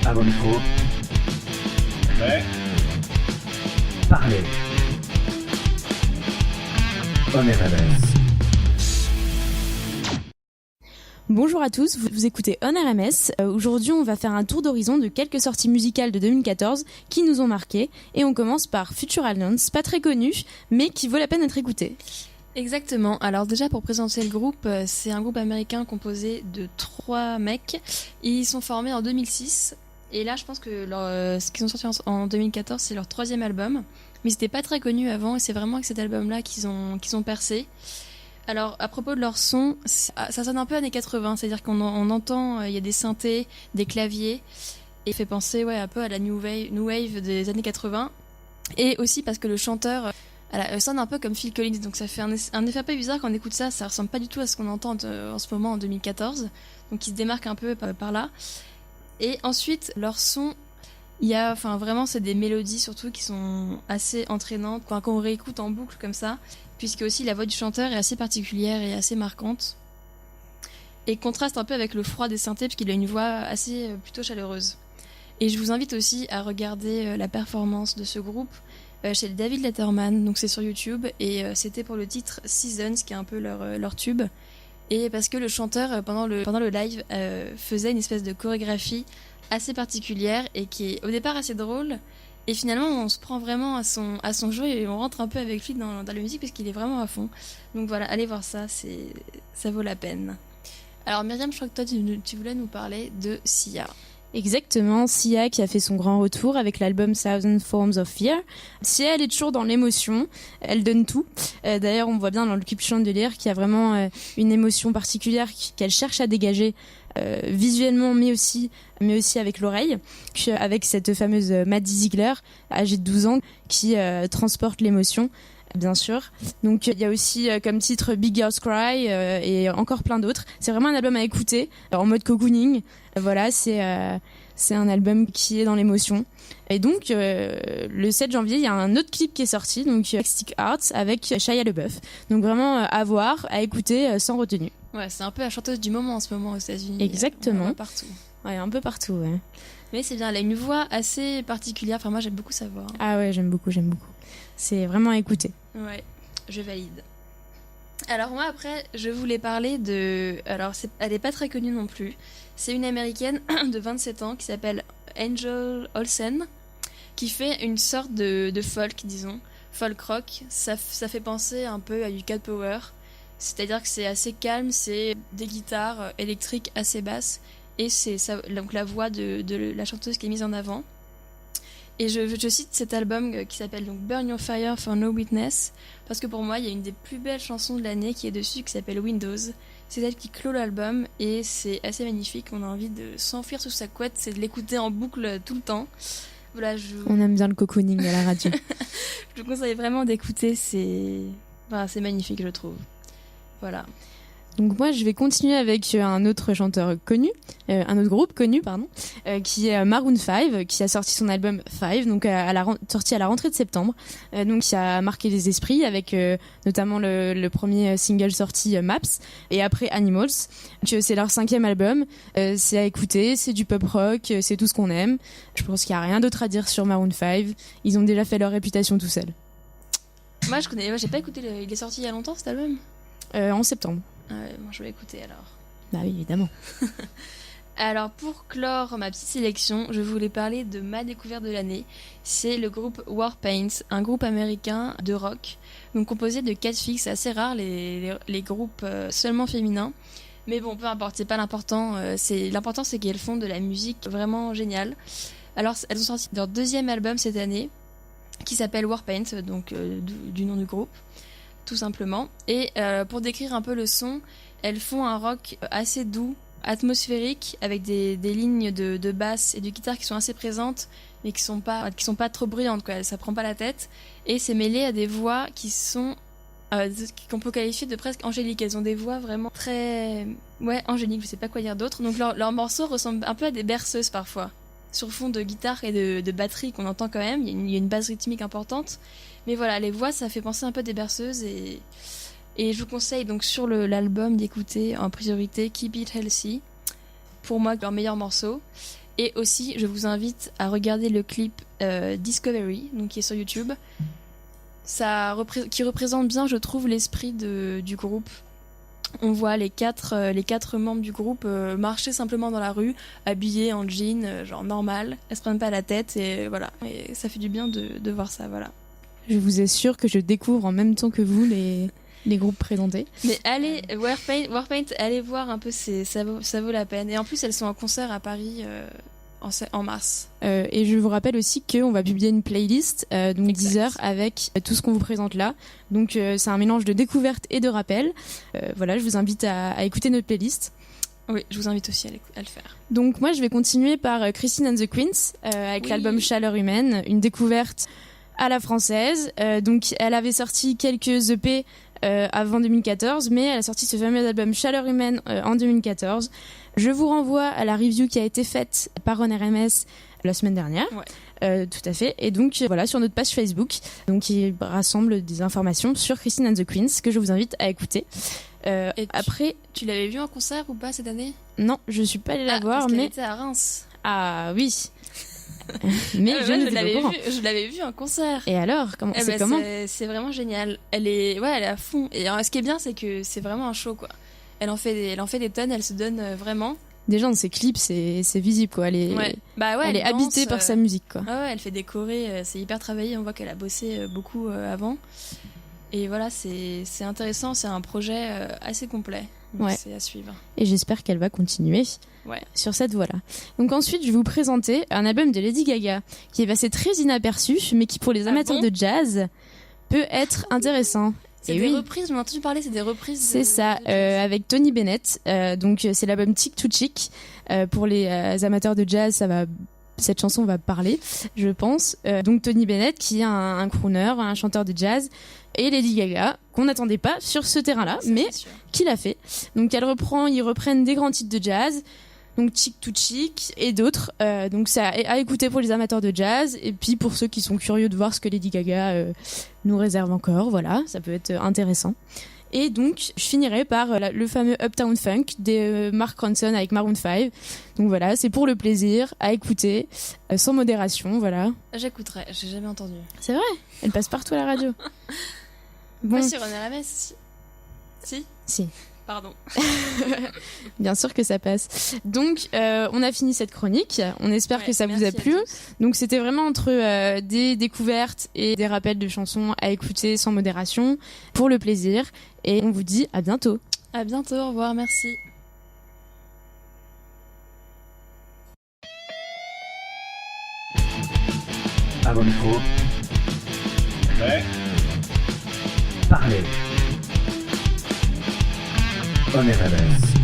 À vos micros. Ouais. Parlez. On est RMS. Bonjour à tous, vous écoutez On RMS. Aujourd'hui, on va faire un tour d'horizon de quelques sorties musicales de 2014 qui nous ont marqués. Et on commence par Future Islands, pas très connu, mais qui vaut la peine d'être écouté. Exactement. Alors déjà, pour présenter le groupe, c'est un groupe américain composé de 3 mecs. Ils sont formés en 2006. Et là, je pense que ce qu'ils ont sorti en 2014, c'est leur 3e album. Mais ils n'étaient pas très connus avant, et c'est vraiment avec cet album-là qu'ils ont percé. Alors, à propos de leur son, ça sonne un peu années 80, c'est-à-dire qu'on entend, il y a des synthés, des claviers, et fait penser un peu à la new wave des années 80. Et aussi parce que le chanteur sonne un peu comme Phil Collins, donc ça fait un effet un peu bizarre quand on écoute ça, ça ressemble pas du tout à ce qu'on entend en ce moment en 2014, donc ils se démarquent un peu par là. Et ensuite, leur son, vraiment, c'est des mélodies surtout qui sont assez entraînantes, quand on réécoute en boucle comme ça, puisque aussi la voix du chanteur est assez particulière et assez marquante, et contraste un peu avec le froid des synthés, puisqu'il a une voix assez plutôt chaleureuse. Et je vous invite aussi à regarder la performance de ce groupe chez David Letterman, donc c'est sur YouTube, et c'était pour le titre Seasons, qui est un peu leur tube. Et parce que le chanteur, pendant le live, faisait une espèce de chorégraphie assez particulière et qui est au départ assez drôle. Et finalement, on se prend vraiment à son jeu et on rentre un peu avec lui dans la musique parce qu'il est vraiment à fond. Donc voilà, allez voir ça, ça vaut la peine. Alors Myriam, je crois que toi, tu voulais nous parler de Sia. Exactement, Sia qui a fait son grand retour avec l'album Thousand Forms of Fear. Sia, elle est toujours dans l'émotion, elle donne tout. D'ailleurs, on voit bien dans le clip Chandelier qu'il y a vraiment une émotion particulière qu'elle cherche à dégager visuellement, mais aussi avec l'oreille, avec cette fameuse Maddie Ziegler, âgée de 12 ans, qui transporte l'émotion. Bien sûr. Donc il y a aussi comme titre Big Girls Cry et encore plein d'autres. C'est vraiment un album à écouter en mode cocooning. Voilà, c'est un album qui est dans l'émotion. Et donc le 7 janvier, il y a un autre clip qui est sorti, donc Stick Hearts avec Shia LaBeouf. Donc vraiment à voir, à écouter sans retenue. Ouais, c'est un peu la chanteuse du moment en ce moment aux États-Unis. Exactement. On va partout. Ouais, un peu partout, ouais. Mais c'est bien, elle a une voix assez particulière. Enfin, moi, j'aime beaucoup sa voix. Ah ouais, j'aime beaucoup. C'est vraiment à écouter. Ouais, je valide. Alors moi, après, je voulais parler de... Alors, elle est pas très connue non plus. C'est une Américaine de 27 ans qui s'appelle Angel Olsen, qui fait une sorte de folk, disons, folk rock. Ça fait penser un peu à du Cat Power. C'est-à-dire que c'est assez calme, c'est des guitares électriques assez basses, et c'est ça, donc la voix de la chanteuse qui est mise en avant. Et je cite cet album qui s'appelle donc Burn Your Fire for No Witness, parce que pour moi, il y a une des plus belles chansons de l'année qui est dessus, qui s'appelle Windows. C'est elle qui clôt l'album, et c'est assez magnifique. On a envie de s'enfuir sous sa couette, c'est de l'écouter en boucle tout le temps. Voilà, On aime bien le cocooning à la radio. Je vous conseille vraiment d'écouter, c'est magnifique, je trouve. Voilà. Donc moi, je vais continuer avec un autre chanteur connu, un autre groupe connu, qui est Maroon 5, qui a sorti son album 5, donc sorti à la rentrée de septembre, donc qui a marqué les esprits avec notamment le premier single sorti Maps, et après Animals. Donc, c'est leur 5e album, c'est à écouter, c'est du pop rock, c'est tout ce qu'on aime. Je pense qu'il n'y a rien d'autre à dire sur Maroon 5, ils ont déjà fait leur réputation tout seuls. Moi, j'ai pas écouté, il est sorti il y a longtemps cet album ? En septembre. Ah ouais, moi je vais écouter alors. Bah oui, évidemment. Alors pour clore ma petite sélection, je voulais parler de ma découverte de l'année. C'est le groupe Warpaint, un groupe américain de rock, donc composé de 4 filles. C'est assez rare les groupes seulement féminins. Mais bon, peu importe, c'est pas l'important. L'important c'est qu'elles font de la musique vraiment géniale. Alors elles ont sorti leur 2e album cette année, qui s'appelle Warpaint, donc du nom du groupe. Tout simplement. Et pour décrire un peu le son, elles font un rock assez doux, atmosphérique, avec des lignes de basse et de guitare qui sont assez présentes, mais qui sont pas trop bruyantes, quoi. Ça prend pas la tête. Et c'est mêlé à des voix qui sont qu'on peut qualifier de presque angéliques. Elles ont des voix vraiment très angéliques, je sais pas quoi dire d'autre. Donc leurs morceaux ressemblent un peu à des berceuses parfois, sur fond de guitare et de batterie qu'on entend quand même. Il y a une base rythmique importante. Mais voilà, les voix, ça fait penser un peu à des berceuses, et je vous conseille donc sur l'album d'écouter en priorité Keep It Healthy, pour moi leur meilleur morceau. Et aussi, je vous invite à regarder le clip Discovery, donc qui est sur YouTube. Qui représente bien, je trouve, l'esprit du groupe. On voit les quatre membres du groupe marcher simplement dans la rue, habillés en jean, genre normal. Elles se prennent pas la tête et voilà. Et ça fait du bien de voir ça, voilà. Je vous assure que je découvre en même temps que vous les groupes présentés. Mais allez, Warpaint, allez voir un peu, ça vaut la peine. Et en plus, elles sont en concert à Paris en mars. Et je vous rappelle aussi qu'on va publier une playlist, donc Exact. Deezer, avec tout ce qu'on vous présente là. Donc c'est un mélange de découverte et de rappel. Voilà, je vous invite à écouter notre playlist. Oui, je vous invite aussi à le faire. Donc moi, je vais continuer par Christine and the Queens, avec Oui. l'album Chaleur humaine, une découverte à la française. Donc elle avait sorti quelques EP avant 2014, mais elle a sorti ce fameux album Chaleur humaine en 2014. Je vous renvoie à la review qui a été faite par Ron RMS la semaine dernière. Ouais. Tout à fait. Et donc voilà, sur notre page Facebook, donc qui rassemble des informations sur Christine and the Queens que je vous invite à écouter. Et Après, tu l'avais vu en concert ou pas cette année? non, je suis pas allée la voir, parce qu'elle mais était à Reims. ah oui. Mais Ah, je ouais, n'étais pas au courant. je l'avais vu en concert. Et alors, comment Eh c'est ben, comment c'est vraiment génial. Elle est à fond. Et ce qui est bien, c'est que c'est vraiment un show, quoi. Elle en fait des tonnes, elle se donne vraiment. Déjà dans ses clips, c'est visible quoi. Elle est, elle est danse, habitée par sa musique quoi. Ouais, elle fait des chorés, c'est hyper travaillé. On voit qu'elle a bossé beaucoup avant. Et voilà, c'est intéressant. C'est un projet assez complet. Donc Ouais. c'est à suivre. Et j'espère qu'elle va continuer Ouais. sur cette voie-là. Donc ensuite, je vais vous présenter un album de Lady Gaga qui est passé très inaperçu, mais qui pour les amateurs bon de jazz peut être intéressant. C'est Et des oui. reprises, j'en ai entendu parler, c'est des reprises. C'est ça, avec Tony Bennett. Donc c'est l'album Chick to Chick. Pour les amateurs de jazz, cette chanson va parler, je pense. Donc Tony Bennett qui est un crooner, un chanteur de jazz, et Lady Gaga qu'on n'attendait pas sur ce terrain-là, mais c'est sûr. qui l'a fait. Donc ils reprennent des grands titres de jazz. Donc Chick to Chick et d'autres. Donc c'est à écouter pour les amateurs de jazz et puis pour ceux qui sont curieux de voir ce que Lady Gaga nous réserve encore. Voilà, ça peut être intéressant. Et donc je finirai par le fameux Uptown Funk de Mark Ronson avec Maroon 5. Donc voilà, c'est pour le plaisir, à écouter, sans modération, voilà. J'écouterai, j'ai jamais entendu. C'est vrai, elle passe partout à la radio. Bon, Pas sur RMS, si. si. Pardon. Bien sûr que ça passe. Donc, on a fini cette chronique. On espère que ça vous a merci à plu. tous. Donc, c'était vraiment entre des découvertes et des rappels de chansons à écouter sans modération, pour le plaisir. Et on vous dit à bientôt. À bientôt, au revoir, merci. À vos micros, Ouais. parlez. On est RMS.